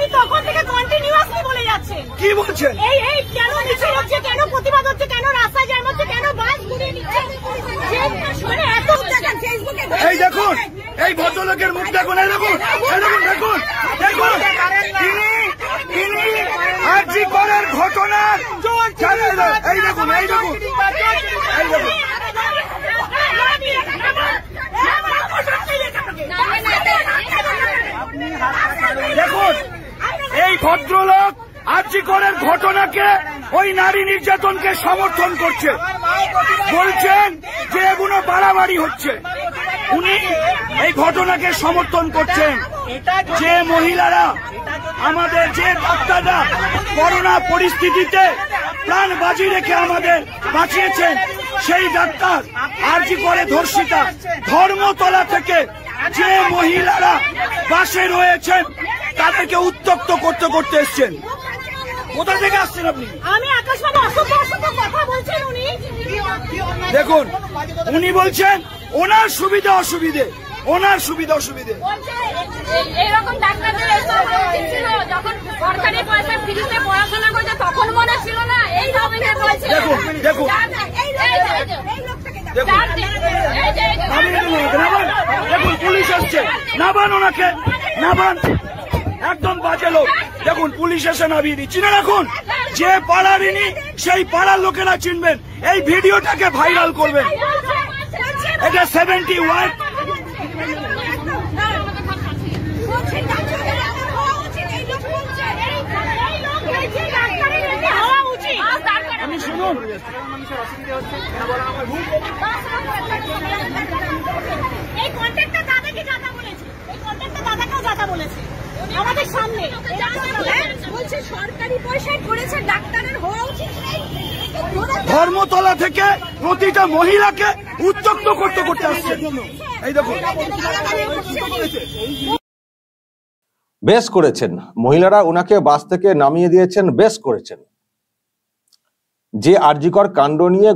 উনি তখন থেকে কন্টিনিউয়াসলি বলে যাচ্ছেন। কি বলছেন? এই কেন মিছিল হচ্ছে, কেন প্রতিবাদ হচ্ছে, কেন রাস্তায় জ্যাম হচ্ছে, কেন বাস ঘুরিয়ে নিচ্ছে, এই দেখুন এই ভদ্রলোকের মুখ দেখুন, এই দেখুন দেখুন দেখুন তিনি আরজি করের ঘটনা এই দেখুন এই দেখুন এই দেখুন দেখুন এই ভদ্রলোক আরজি করের ঘটনাকে ওই নারী নির্যাতনকে সমর্থন করছে, বলছেন যে এগুলো বাড়াবাড়ি হচ্ছে। উনি এই ঘটনাকে সমর্থন করছেন যে মহিলারা আমাদের যে ডাক্তাররা করোনা পরিস্থিতিতে প্রাণ বাজি রেখে আমাদের বাঁচিয়েছেন, সেই ডাক্তার আরজি করে ধর্ষিতা ধর্মতলা থেকে যে মহিলারা বাসে রয়েছেন তাদেরকে উত্তপ্ত করতে করতে এসছেন। কোথা থেকে আসছেন আপনি? আমি আকাশবাণী অসংখ্য কথা বলছেন উনি। দেখুন উনি বলছেন ওনার সুবিধা অসুবিধে, ওনার সুবিধা অসুবিধে। এরকম ডাক্তারদের ছিল যখন সরকারি পয়সা ফ্রিতে পড়াশোনা করছে তখন মনে ছিল না। এই রবিনের বলছে দেখুন দেখুন দেখুন পুলিশ আসছে, নাবান ওনাকে, নাবান একদম বাজে লোক। দেখুন পুলিশ এসে নামিয়ে দিচ্ছি না। রাখুন যে পাড়ারিনি সেই পাড়ার লোকেরা চিনবেন, এই ভিডিওটাকে ভাইরাল করবেন। এটা 71 আমি শুনুন এই কন্ট্রাক্টর দাদাকে যাতা বলেছে, এই কন্ট্রাক্টর দাদাকেও যাতা বলেছে আমাদের সামনে। বলছে সরকারি পয়সায় করেছে, ডাক্তারের হওয়া উচিত নেই। ধর্মতলা থেকে প্রতিটা মহিলাকে উত্তপ্ত করতে করতে আসছে। এই দেখুন বেশ করেছেন মহিলারা, ওনাকে বাস থেকে নামিয়ে দিয়েছেন, বেশ করেছেন। যে আরজিকর কাণ্ড নিয়ে